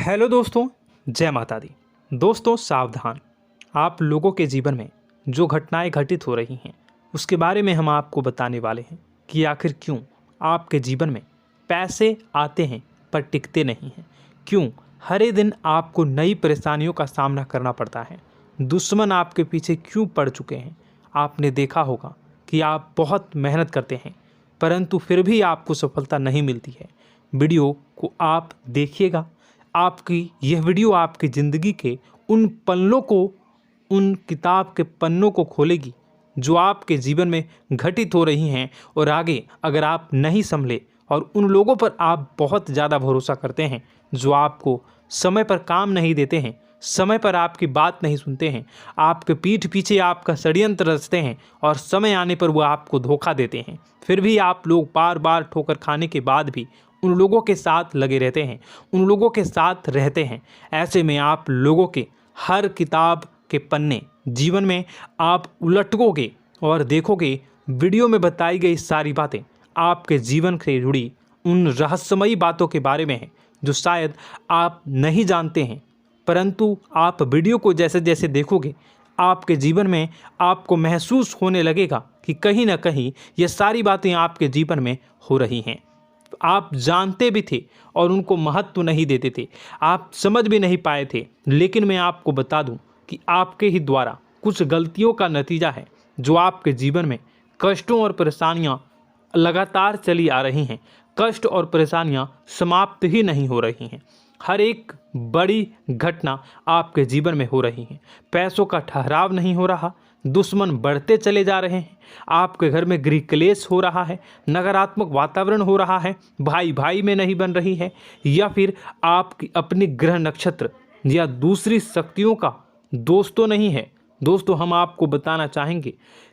Hello दोस्तों, जय माता दी। दोस्तों सावधान, आप लोगों के जीवन में जो घटनाएं घटित हो रही हैं उसके बारे में हम आपको बताने वाले हैं कि आखिर क्यों आपके जीवन में पैसे आते हैं पर टिकते नहीं हैं। क्यों हर दिन आपको नई परेशानियों का सामना करना पड़ता है। दुश्मन आपके पीछे क्यों पड़ चुके हैं। आपने देखा होगा कि आप बहुत मेहनत करते हैं परंतु फिर भी आपको सफलता नहीं मिलती है। वीडियो को आप देखिएगा। आपकी यह वीडियो आपकी ज़िंदगी के उन पन्नों को, उन किताब के पन्नों को खोलेगी जो आपके जीवन में घटित हो रही हैं। और आगे अगर आप नहीं संभले और उन लोगों पर आप बहुत ज़्यादा भरोसा करते हैं जो आपको समय पर काम नहीं देते हैं, समय पर आपकी बात नहीं सुनते हैं, आपके पीठ पीछे आपका षड्यंत्र रचते हैं और समय आने पर वो आपको धोखा देते हैं, फिर भी आप लोग बार बार ठोकर खाने के बाद भी उन लोगों के साथ लगे रहते हैं, उन लोगों के साथ रहते हैं। ऐसे में आप लोगों के हर किताब के पन्ने जीवन में आप उलटोगे और देखोगे वीडियो में बताई गई सारी बातें आपके जीवन से जुड़ी उन रहस्यमयी बातों के बारे में हैं जो शायद आप नहीं जानते हैं। परंतु आप वीडियो को जैसे जैसे देखोगे आपके जीवन में आपको महसूस होने लगेगा कि कहीं ना कहीं ये सारी बातें आपके जीवन में हो रही हैं। आप जानते भी थे और उनको महत्व नहीं देते थे, आप समझ भी नहीं पाए थे। लेकिन मैं आपको बता दूं कि आपके ही द्वारा कुछ गलतियों का नतीजा है जो आपके जीवन में कष्टों और परेशानियां लगातार चली आ रही हैं। कष्ट और परेशानियां समाप्त ही नहीं हो रही हैं। हर एक बड़ी घटना आपके जीवन में हो रही है। पैसों का ठहराव नहीं हो रहा, दुश्मन बढ़ते चले जा रहे हैं, आपके घर में गृह क्लेश हो रहा है, नकारात्मक वातावरण हो रहा है, भाई भाई में नहीं बन रही है, या फिर आपकी अपनी ग्रह नक्षत्र या दूसरी शक्तियों का दोस्तों नहीं है। दोस्तों हम आपको बताना चाहेंगे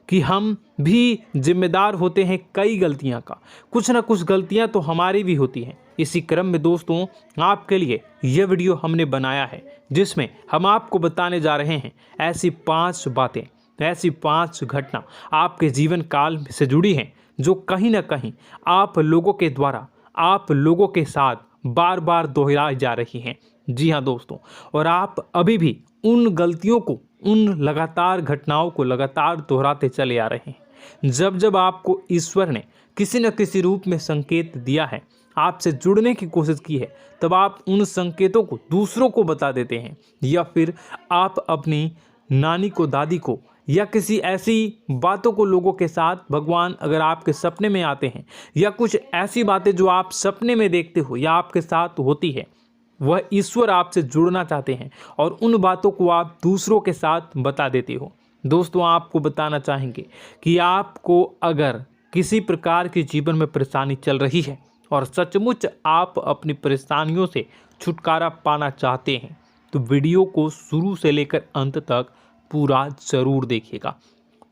कि हम भी जिम्मेदार होते हैं कई गलतियां का, कुछ ना कुछ गलतियां तो हमारी भी होती हैं। इसी क्रम में दोस्तों आपके लिए यह वीडियो हमने बनाया है जिसमें हम आपको बताने जा रहे हैं ऐसी 5 बातें, ऐसी 5 घटना आपके जीवन काल से जुड़ी हैं जो कहीं ना कहीं आप लोगों के द्वारा आप लोगों के साथ बार बार दोहराई जा रही हैं। जी हाँ दोस्तों, और आप अभी भी उन गलतियों को, उन लगातार घटनाओं को लगातार दोहराते चले आ रहे हैं। जब जब आपको ईश्वर ने किसी न किसी रूप में संकेत दिया है, आपसे जुड़ने की कोशिश की है, तब आप उन संकेतों को दूसरों को बता देते हैं, या फिर आप अपनी नानी को, दादी को, या किसी ऐसी बातों को लोगों के साथ, भगवान अगर आपके सपने में आते हैं या कुछ ऐसी बातें जो आप सपने में देखते हो या आपके साथ होती है, वह ईश्वर आपसे जुड़ना चाहते हैं और उन बातों को आप दूसरों के साथ बता देते हो। दोस्तों आपको बताना चाहेंगे कि आपको अगर किसी प्रकार की जीवन में परेशानी चल रही है और सचमुच आप अपनी परेशानियों से छुटकारा पाना चाहते हैं तो वीडियो को शुरू से लेकर अंत तक पूरा जरूर देखिएगा।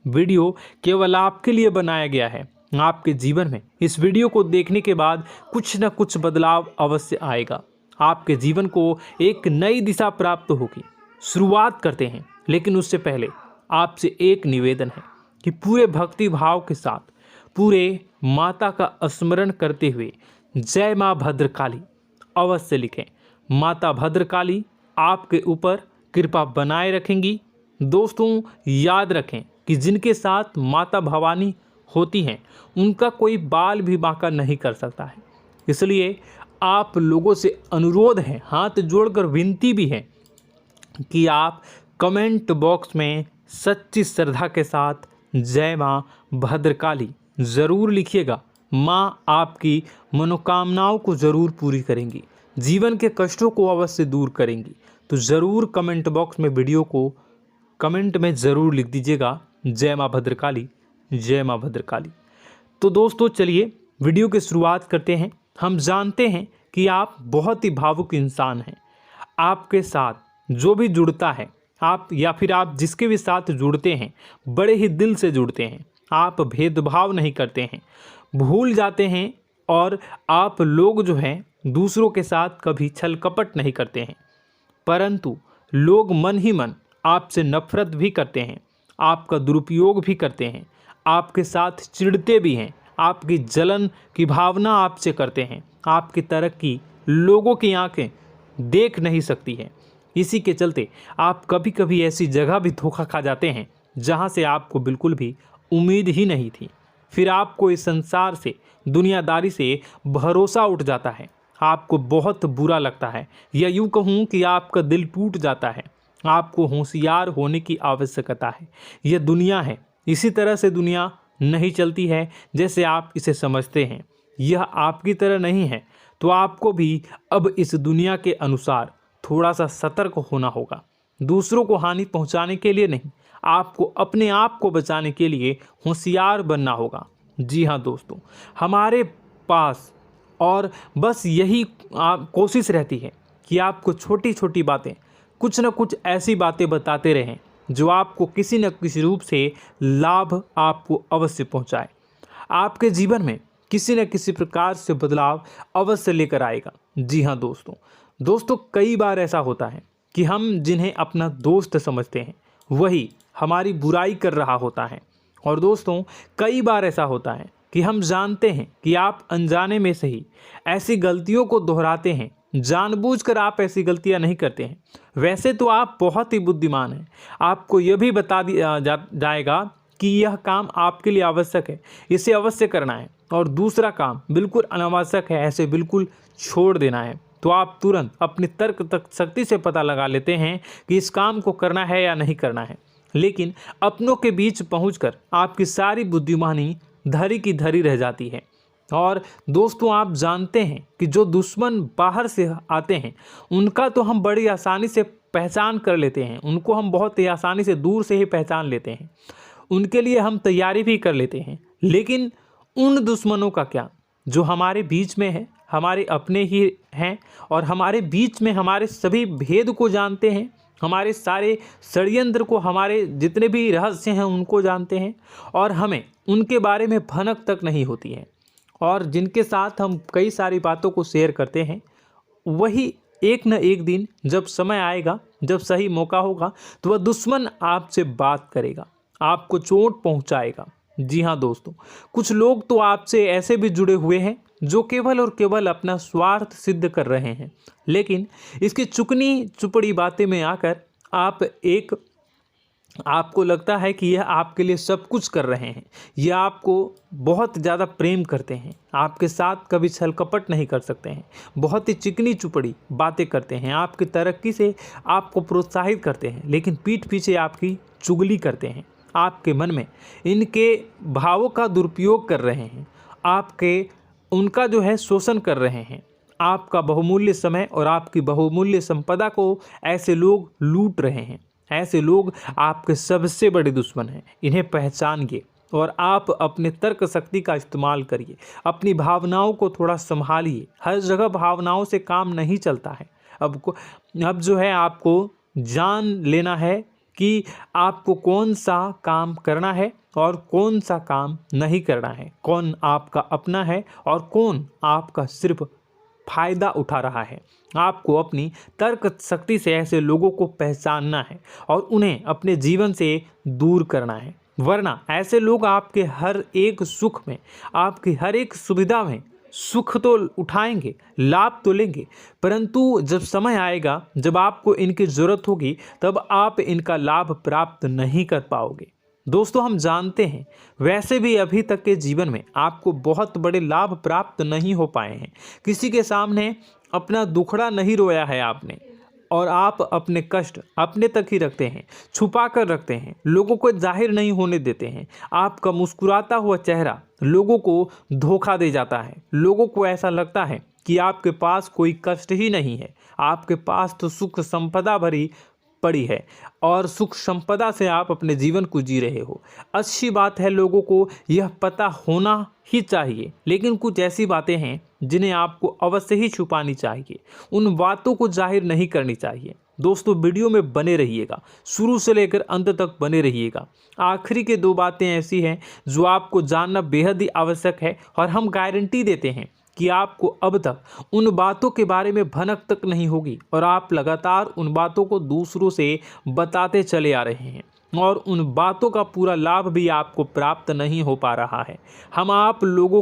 वीडियो केवल आपके लिए बनाया गया है। आपके जीवन में इस वीडियो को देखने के बाद कुछ न कुछ बदलाव अवश्य आएगा। आपके जीवन को एक नई दिशा प्राप्त होगी। शुरुआत करते हैं, लेकिन उससे पहले आपसे एक निवेदन है कि पूरे भक्ति भाव के साथ पूरे माता का स्मरण करते हुए जय माँ भद्रकाली अवश्य लिखें। माता भद्रकाली आपके ऊपर कृपा बनाए रखेंगी। दोस्तों याद रखें कि जिनके साथ माता भवानी होती हैं उनका कोई बाल भी बांका नहीं कर सकता है। इसलिए आप लोगों से अनुरोध है, हाथ जोड़कर विनती भी है कि आप कमेंट बॉक्स में सच्ची श्रद्धा के साथ जय माँ भद्रकाली ज़रूर लिखिएगा। माँ आपकी मनोकामनाओं को ज़रूर पूरी करेंगी, जीवन के कष्टों को अवश्य दूर करेंगी। तो ज़रूर कमेंट बॉक्स में वीडियो को कमेंट में ज़रूर लिख दीजिएगा जय माँ भद्रकाली, जय माँ भद्रकाली। तो दोस्तों चलिए वीडियो की शुरुआत करते हैं। हम जानते हैं कि आप बहुत ही भावुक इंसान हैं। आपके साथ जो भी जुड़ता है, आप या फिर आप जिसके भी साथ जुड़ते हैं बड़े ही दिल से जुड़ते हैं। आप भेदभाव नहीं करते हैं, भूल जाते हैं, और आप लोग जो हैं दूसरों के साथ कभी छल कपट नहीं करते हैं। परंतु लोग मन ही मन आपसे नफरत भी करते हैं, आपका दुरुपयोग भी करते हैं, आपके साथ चिढ़ते भी हैं, आपकी जलन की भावना आपसे करते हैं। आपकी तरक्की लोगों की आंखें देख नहीं सकती है। इसी के चलते आप कभी कभी ऐसी जगह भी धोखा खा जाते हैं जहां से आपको बिल्कुल भी उम्मीद ही नहीं थी। फिर आपको इस संसार से, दुनियादारी से भरोसा उठ जाता है। आपको बहुत बुरा लगता है, या यूं कहूं कि आपका दिल टूट जाता है। आपको होशियार होने की आवश्यकता है। यह दुनिया है, इसी तरह से दुनिया नहीं चलती है जैसे आप इसे समझते हैं। यह आपकी तरह नहीं है, तो आपको भी अब इस दुनिया के अनुसार थोड़ा सा सतर्क होना होगा। दूसरों को हानि पहुंचाने के लिए नहीं, आपको अपने आप को बचाने के लिए होशियार बनना होगा। जी हाँ दोस्तों, हमारे पास और बस यही कोशिश रहती है कि आपको छोटी छोटी बातें, कुछ न कुछ ऐसी बातें बताते रहें जो आपको किसी न किसी रूप से लाभ आपको अवश्य पहुंचाए, आपके जीवन में किसी न किसी प्रकार से बदलाव अवश्य लेकर आएगा। जी हाँ दोस्तों, कई बार ऐसा होता है कि हम जिन्हें अपना दोस्त समझते हैं वही हमारी बुराई कर रहा होता है। और दोस्तों, कई बार ऐसा होता है कि हम जानते हैं कि आप अनजाने में से ही ऐसी गलतियों को दोहराते हैं। जानबूझकर आप ऐसी गलतियां नहीं करते हैं। वैसे तो आप बहुत ही बुद्धिमान हैं। आपको यह भी बता दिया जाएगा कि यह काम आपके लिए आवश्यक है, इसे अवश्य करना है, और दूसरा काम बिल्कुल अनावश्यक है, ऐसे बिल्कुल छोड़ देना है। तो आप तुरंत अपनी तर्क शक्ति से पता लगा लेते हैं कि इस काम को करना है या नहीं करना है। लेकिन अपनों के बीच पहुंचकर आपकी सारी बुद्धिमानी धरी की धरी रह जाती है। और दोस्तों, आप जानते हैं कि जो दुश्मन बाहर से आते हैं उनका तो हम बड़ी आसानी से पहचान कर लेते हैं, उनको हम बहुत ही आसानी से दूर से ही पहचान लेते हैं, उनके लिए हम तैयारी भी कर लेते हैं। लेकिन उन दुश्मनों का क्या जो हमारे बीच में है, हमारे अपने ही हैं, और हमारे बीच में हमारे सभी भेद को जानते हैं, हमारे सारे षड्यंत्र को, हमारे जितने भी रहस्य हैं उनको जानते हैं, और हमें उनके बारे में भनक तक नहीं होती है, और जिनके साथ हम कई सारी बातों को शेयर करते हैं, वही एक न एक दिन जब समय आएगा, जब सही मौका होगा, तो वह दुश्मन आपसे बात करेगा, आपको चोट पहुंचाएगा। जी हाँ दोस्तों, कुछ लोग तो आपसे ऐसे भी जुड़े हुए हैं जो केवल और केवल अपना स्वार्थ सिद्ध कर रहे हैं। लेकिन इसकी चुकनी चुपड़ी बातें में आकर आपको लगता है कि यह आपके लिए सब कुछ कर रहे हैं, यह आपको बहुत ज़्यादा प्रेम करते हैं, आपके साथ कभी छल कपट नहीं कर सकते हैं, बहुत ही चिकनी चुपड़ी बातें करते हैं, आपकी तरक्की से आपको प्रोत्साहित करते हैं, लेकिन पीठ पीछे आपकी चुगली करते हैं, आपके मन में इनके भावों का दुरुपयोग कर रहे हैं, उनका जो है शोषण कर रहे हैं। आपका बहुमूल्य समय और आपकी बहुमूल्य संपदा को ऐसे लोग लूट रहे हैं। ऐसे लोग आपके सबसे बड़े दुश्मन हैं। इन्हें पहचानिए और आप अपने तर्क शक्ति का इस्तेमाल करिए। अपनी भावनाओं को थोड़ा संभालिए। हर जगह भावनाओं से काम नहीं चलता है। अब जो है आपको जान लेना है कि आपको कौन सा काम करना है और कौन सा काम नहीं करना है, कौन आपका अपना है और कौन आपका सिर्फ फायदा उठा रहा है। आपको अपनी तर्क शक्ति से ऐसे लोगों को पहचानना है और उन्हें अपने जीवन से दूर करना है, वरना ऐसे लोग आपके हर एक सुख में, आपकी हर एक सुविधा में सुख तो उठाएंगे, लाभ तो लेंगे, परंतु जब समय आएगा, जब आपको इनकी ज़रूरत होगी, तब आप इनका लाभ प्राप्त नहीं कर पाओगे। दोस्तों, हम जानते हैं वैसे भी अभी तक के जीवन में आपको बहुत बड़े लाभ प्राप्त नहीं हो पाए हैं। किसी के सामने अपना दुखड़ा नहीं रोया है आपने, और आप अपने कष्ट अपने तक ही रखते हैं, छुपा कर रखते हैं, लोगों को जाहिर नहीं होने देते हैं। आपका मुस्कुराता हुआ चेहरा लोगों को धोखा दे जाता है। लोगों को ऐसा लगता है कि आपके पास कोई कष्ट ही नहीं है, आपके पास तो सुख संपदा भरी पड़ी है और सुख संपदा से आप अपने जीवन को जी रहे हो। अच्छी बात है, लोगों को यह पता होना ही चाहिए, लेकिन कुछ ऐसी बातें हैं जिन्हें आपको अवश्य ही छुपानी चाहिए। उन बातों को जाहिर नहीं करनी चाहिए। दोस्तों, वीडियो में बने रहिएगा, शुरू से लेकर अंत तक बने रहिएगा। आखिरी के 2 बातें ऐसी हैं जो आपको जानना बेहद ही आवश्यक है, और हम गारंटी देते हैं कि आपको अब तक उन बातों के बारे में भनक तक नहीं होगी, और आप लगातार उन बातों को दूसरों से बताते चले आ रहे हैं, और उन बातों का पूरा लाभ भी आपको प्राप्त नहीं हो पा रहा है। हम आप लोगों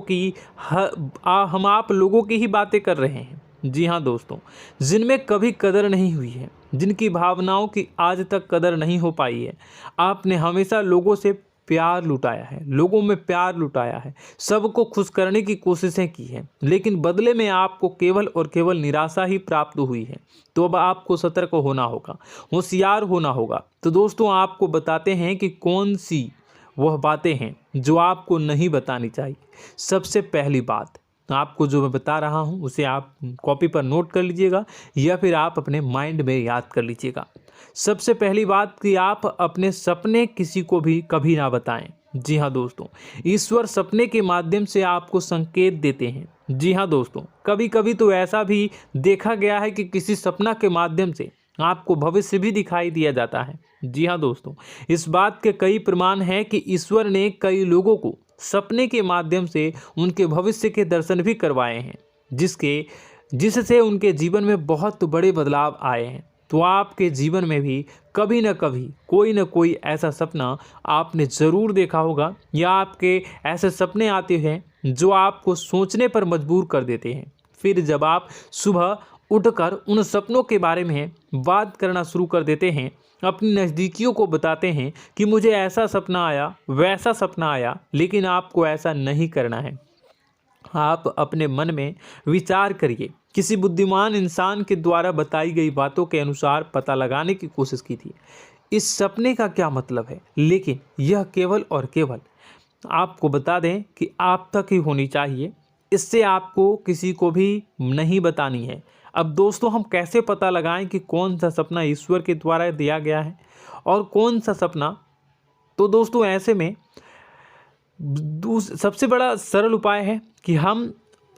की ही बातें कर रहे हैं, जी हाँ दोस्तों, जिनमें कभी कदर नहीं हुई है, जिनकी भावनाओं की आज तक कदर नहीं हो पाई है। आपने हमेशा लोगों से प्यार लुटाया है, लोगों में प्यार लुटाया है, सबको खुश करने की कोशिशें की है, लेकिन बदले में आपको केवल और केवल निराशा ही प्राप्त हुई है। तो अब आपको सतर्क होना होगा, होशियार होना होगा। तो दोस्तों आपको बताते हैं कि कौन सी वह बातें हैं जो आपको नहीं बतानी चाहिए। सबसे पहली बात आपको जो मैं बता रहा हूं उसे आप कॉपी पर नोट कर लीजिएगा या फिर आप अपने माइंड में याद कर लीजिएगा। सबसे पहली बात कि आप अपने सपने किसी को भी कभी ना बताएं। जी हाँ दोस्तों, ईश्वर सपने के माध्यम से आपको संकेत देते हैं। जी हाँ दोस्तों, कभी कभी तो ऐसा भी देखा गया है कि किसी सपना के माध्यम से आपको भविष्य भी दिखाई दिया जाता है। जी हाँ दोस्तों, इस बात के कई प्रमाण हैं कि ईश्वर ने कई लोगों को सपने के माध्यम से उनके भविष्य के दर्शन भी करवाए हैं, जिससे उनके जीवन में बहुत बड़े बदलाव आए हैं। तो आपके जीवन में भी कभी न कभी कोई न कोई ऐसा सपना आपने ज़रूर देखा होगा, या आपके ऐसे सपने आते हैं जो आपको सोचने पर मजबूर कर देते हैं। फिर जब आप सुबह उठकर उन सपनों के बारे में बात करना शुरू कर देते हैं, अपनी नज़दीकियों को बताते हैं कि मुझे ऐसा सपना आया, वैसा सपना आया, लेकिन आपको ऐसा नहीं करना है। आप अपने मन में विचार करिए। किसी बुद्धिमान इंसान के द्वारा बताई गई बातों के अनुसार पता लगाने की कोशिश की थी इस सपने का क्या मतलब है, लेकिन यह केवल और केवल आपको बता दें कि आप तक ही होनी चाहिए। इससे आपको किसी को भी नहीं बतानी है। अब दोस्तों हम कैसे पता लगाएं कि कौन सा सपना ईश्वर के द्वारा दिया गया है और कौन सा सपना? तो दोस्तों ऐसे में सबसे बड़ा सरल उपाय है कि हम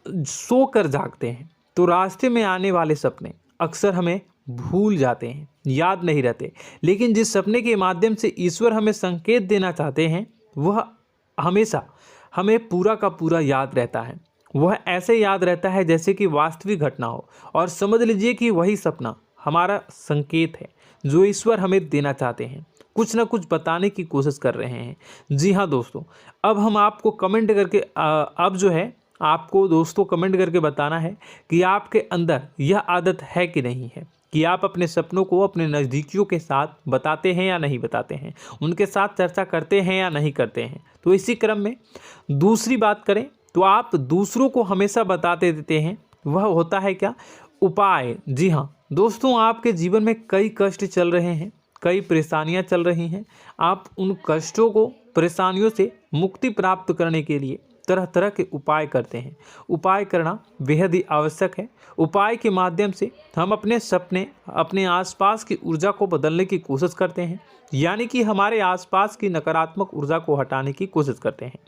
सोकर जागते हैं तो रास्ते में आने वाले सपने अक्सर हमें भूल जाते हैं, याद नहीं रहते। लेकिन जिस सपने के माध्यम से ईश्वर हमें संकेत देना चाहते हैं वह हमेशा हमें पूरा का पूरा याद रहता है। वह ऐसे याद रहता है जैसे कि वास्तविक घटना हो, और समझ लीजिए कि वही सपना हमारा संकेत है जो ईश्वर हमें देना चाहते हैं, कुछ ना कुछ बताने की कोशिश कर रहे हैं। जी हाँ दोस्तों, अब हम आपको कमेंट करके अब जो है आपको दोस्तों कमेंट करके बताना है कि आपके अंदर यह आदत है कि नहीं है कि आप अपने सपनों को अपने नज़दीकियों के साथ बताते हैं या नहीं बताते हैं, उनके साथ चर्चा करते हैं या नहीं करते हैं। तो इसी क्रम में दूसरी बात करें तो आप दूसरों को हमेशा बताते देते हैं, वह होता है क्या? उपाय। जी हाँ दोस्तों, आपके जीवन में कई कष्ट चल रहे हैं, कई परेशानियां चल रही हैं। आप उन कष्टों को, परेशानियों से मुक्ति प्राप्त करने के लिए तरह तरह के उपाय करते हैं। उपाय करना बेहद ही आवश्यक है। उपाय के माध्यम से हम अपने सपने, अपने आसपास की ऊर्जा को बदलने की कोशिश करते हैं, यानी कि हमारे आसपास की नकारात्मक ऊर्जा को हटाने की कोशिश करते हैं,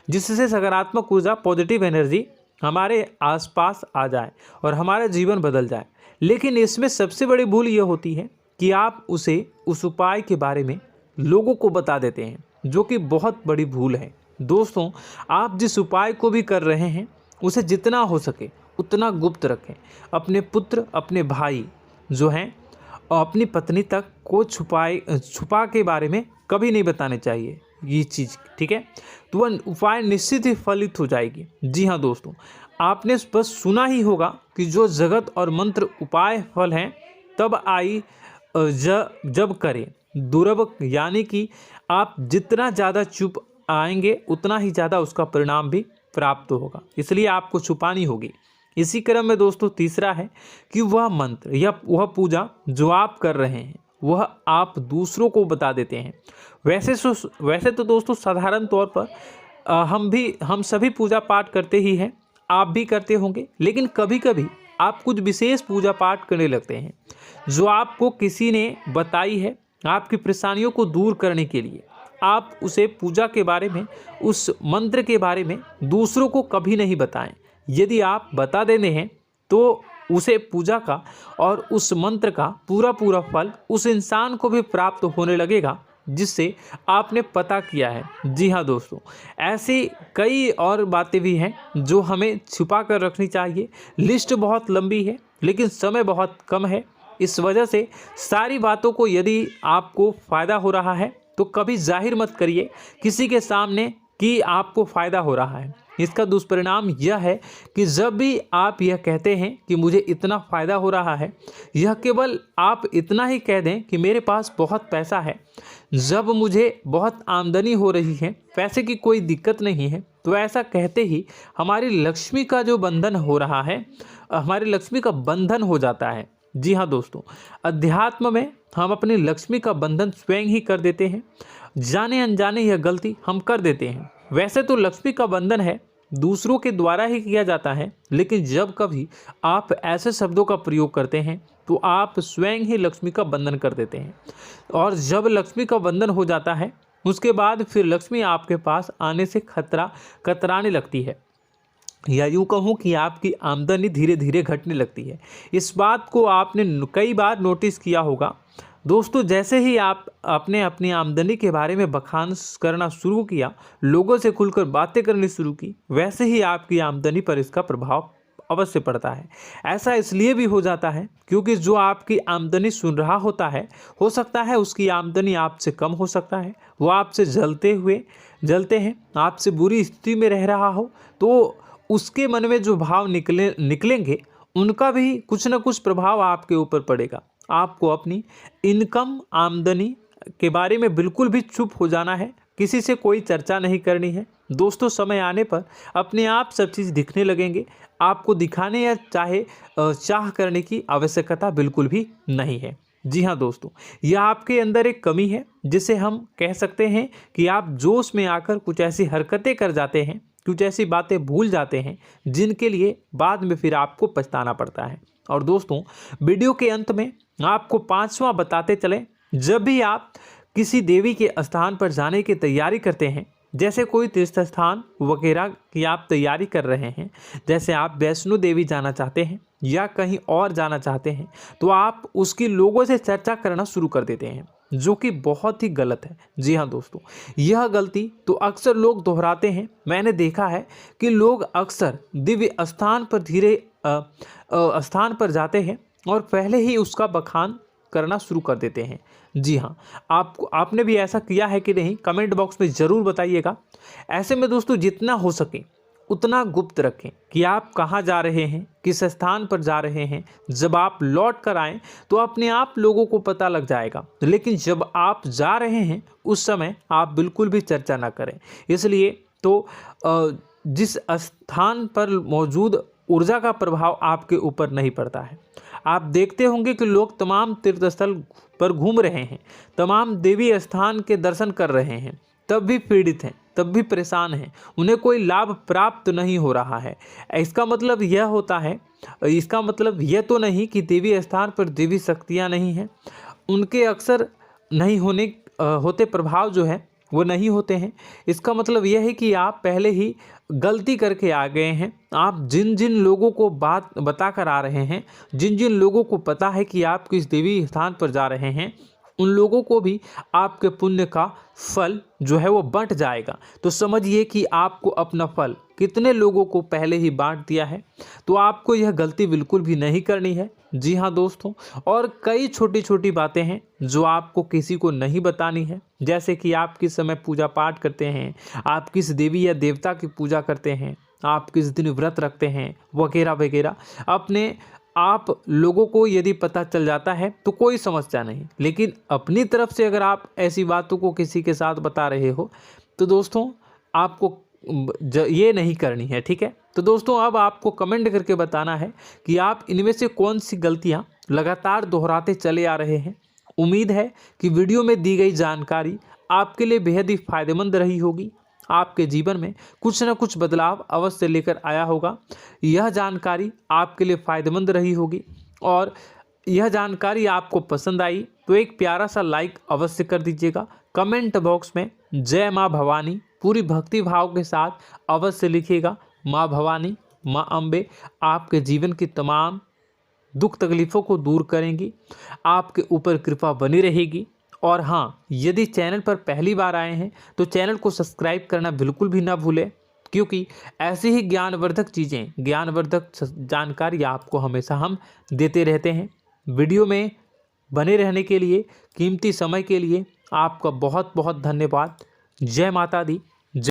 जिससे सकारात्मक ऊर्जा, पॉजिटिव एनर्जी हमारे आसपास आ जाए और हमारा जीवन बदल जाए। लेकिन इसमें सबसे बड़ी भूल यह होती है कि आप उस उपाय के बारे में लोगों को बता देते हैं, जो कि बहुत बड़ी भूल है। दोस्तों आप जिस उपाय को भी कर रहे हैं उसे जितना हो सके उतना गुप्त रखें। अपने पुत्र, अपने भाई जो हैं और अपनी पत्नी तक को छुपा के बारे में कभी नहीं बताने चाहिए ये चीज़, ठीक है? तो वह उपाय निश्चित ही फलित हो जाएगी। जी हाँ दोस्तों, आपने बस सुना ही होगा कि जो जगत और मंत्र उपाय फल हैं तब आई जब करें दुर्लभ, यानी कि आप जितना ज़्यादा चुप आएंगे उतना ही ज़्यादा उसका परिणाम भी प्राप्त होगा, इसलिए आपको छुपानी होगी। इसी क्रम में दोस्तों तीसरा है कि वह मंत्र या वह पूजा जो आप कर रहे हैं वह आप दूसरों को बता देते हैं। वैसे तो दोस्तों साधारण तौर पर हम सभी पूजा पाठ करते ही हैं, आप भी करते होंगे, लेकिन कभी कभी आप कुछ विशेष पूजा पाठ करने लगते हैं जो आपको किसी ने बताई है आपकी परेशानियों को दूर करने के लिए। आप उसे पूजा के बारे में, उस मंत्र के बारे में दूसरों को कभी नहीं बताएं। यदि आप बता देते हैं तो उसे पूजा का और उस मंत्र का पूरा फल उस इंसान को भी प्राप्त होने लगेगा जिससे आपने पता किया है। जी हाँ दोस्तों, ऐसी कई और बातें भी हैं जो हमें छुपा कर रखनी चाहिए। लिस्ट बहुत लंबी है लेकिन समय बहुत कम है, इस वजह से सारी बातों को यदि आपको फ़ायदा हो रहा है तो कभी जाहिर मत करिए किसी के सामने कि आपको फ़ायदा हो रहा है। इसका दुष्परिणाम यह है कि जब भी आप यह कहते हैं कि मुझे इतना फ़ायदा हो रहा है, यह केवल आप इतना ही कह दें कि मेरे पास बहुत पैसा है, जब मुझे बहुत आमदनी हो रही है, पैसे की कोई दिक्कत नहीं है, तो ऐसा कहते ही हमारी लक्ष्मी का जो बंधन हो रहा है, हमारी लक्ष्मी का बंधन हो जाता है। जी हाँ दोस्तों, अध्यात्म में हम अपनी लक्ष्मी का बंधन स्वयं ही कर देते हैं। जाने अनजाने यह गलती हम कर देते हैं। वैसे तो लक्ष्मी का बंधन है दूसरों के द्वारा ही किया जाता है, लेकिन जब कभी आप ऐसे शब्दों का प्रयोग करते हैं तो आप स्वयं ही लक्ष्मी का बंधन कर देते हैं। और जब लक्ष्मी का बंधन हो जाता है उसके बाद फिर लक्ष्मी आपके पास आने से कतराने लगती है, या यूँ कहूँ कि आपकी आमदनी धीरे धीरे घटने लगती है। इस बात को आपने कई बार नोटिस किया होगा दोस्तों। जैसे ही आप अपने अपनी आमदनी के बारे में बखान करना शुरू किया, लोगों से खुलकर बातें करनी शुरू की, वैसे ही आपकी आमदनी पर इसका प्रभाव अवश्य पड़ता है। ऐसा इसलिए भी हो जाता है क्योंकि जो आपकी आमदनी सुन रहा होता है, हो सकता है उसकी आमदनी आपसे कम हो सकता है, वो आपसे जलते हैं, आपसे बुरी स्थिति में रह रहा हो, तो उसके मन में जो भाव निकलेंगे उनका भी कुछ न कुछ प्रभाव आपके ऊपर पड़ेगा। आपको अपनी इनकम आमदनी के बारे में बिल्कुल भी चुप हो जाना है, किसी से कोई चर्चा नहीं करनी है दोस्तों। समय आने पर अपने आप सब चीज़ दिखने लगेंगे। आपको दिखाने या चाह करने की आवश्यकता बिल्कुल भी नहीं है। जी हाँ दोस्तों, यह आपके अंदर एक कमी है जिसे हम कह सकते हैं कि आप जोश में आकर कुछ ऐसी हरकतें कर जाते हैं, कुछ ऐसी बातें भूल जाते हैं जिनके लिए बाद में फिर आपको पछताना पड़ता है। और दोस्तों, वीडियो के अंत में आपको 5वां बताते चलें, जब भी आप किसी देवी के स्थान पर जाने की तैयारी करते हैं, जैसे कोई तीर्थ स्थान वगैरह की आप तैयारी कर रहे हैं, जैसे आप वैष्णो देवी जाना चाहते हैं या कहीं और जाना चाहते हैं, तो आप उसकी लोगों से चर्चा करना शुरू कर देते हैं, जो कि बहुत ही गलत है। जी हाँ दोस्तों, यह गलती तो अक्सर लोग दोहराते हैं। मैंने देखा है कि लोग अक्सर दिव्य स्थान पर जाते हैं और पहले ही उसका बखान करना शुरू कर देते हैं। जी हाँ, आपने भी ऐसा किया है कि नहीं, कमेंट बॉक्स में ज़रूर बताइएगा। ऐसे में दोस्तों, जितना हो सके उतना गुप्त रखें कि आप कहाँ जा रहे हैं, किस स्थान पर जा रहे हैं। जब आप लौट कर आएँ तो अपने आप लोगों को पता लग जाएगा, लेकिन जब आप जा रहे हैं उस समय आप बिल्कुल भी चर्चा ना करें। इसलिए तो जिस स्थान पर मौजूद ऊर्जा का प्रभाव आपके ऊपर नहीं पड़ता है। आप देखते होंगे कि लोग तमाम तीर्थ स्थल पर घूम रहे हैं, तमाम देवी स्थान के दर्शन कर रहे हैं, तब भी पीड़ित हैं, तब भी परेशान हैं, उन्हें कोई लाभ प्राप्त नहीं हो रहा है। इसका मतलब यह तो नहीं कि देवी स्थान पर देवी शक्तियाँ नहीं हैं, उनके अक्सर नहीं होते प्रभाव जो है वो नहीं होते हैं। इसका मतलब यह है कि आप पहले ही गलती करके आ गए हैं। आप जिन जिन लोगों को बात बता कर आ रहे हैं, जिन जिन लोगों को पता है कि आप किस देवी स्थान पर जा रहे हैं, उन लोगों को भी आपके पुण्य का फल जो है वो बंट जाएगा। तो समझिए कि आपको अपना फल कितने लोगों को पहले ही बांट दिया है। तो आपको यह गलती बिल्कुल भी नहीं करनी है। जी हाँ दोस्तों, और कई छोटी छोटी बातें हैं जो आपको किसी को नहीं बतानी है, जैसे कि आप किस समय पूजा पाठ करते हैं, आप किस देवी या देवता की पूजा करते हैं, आप किस दिन व्रत रखते हैं, वगैरह वगैरह। आप लोगों को यदि पता चल जाता है तो कोई समस्या नहीं, लेकिन अपनी तरफ से अगर आप ऐसी बातों को किसी के साथ बता रहे हो तो दोस्तों आपको ये नहीं करनी है, ठीक है। तो दोस्तों, अब आपको कमेंट करके बताना है कि आप इनमें से कौन सी गलतियां लगातार दोहराते चले आ रहे हैं। उम्मीद है कि वीडियो में दी गई जानकारी आपके लिए बेहद ही फायदेमंद रही होगी, आपके जीवन में कुछ न कुछ बदलाव अवश्य लेकर आया होगा। यह जानकारी आपके लिए फ़ायदेमंद रही होगी और यह जानकारी आपको पसंद आई तो एक प्यारा सा लाइक अवश्य कर दीजिएगा। कमेंट बॉक्स में जय माँ भवानी पूरी भक्ति भाव के साथ अवश्य लिखिएगा। माँ भवानी, माँ अम्बे आपके जीवन की तमाम दुख तकलीफ़ों को दूर करेंगी, आपके ऊपर कृपा बनी रहेगी। और हाँ, यदि चैनल पर पहली बार आए हैं तो चैनल को सब्सक्राइब करना बिल्कुल भी ना भूलें, क्योंकि ऐसी ही ज्ञानवर्धक चीज़ें, ज्ञानवर्धक जानकारी आपको हमेशा हम देते रहते हैं। वीडियो में बने रहने के लिए, कीमती समय के लिए आपका बहुत बहुत धन्यवाद। जय माता दी।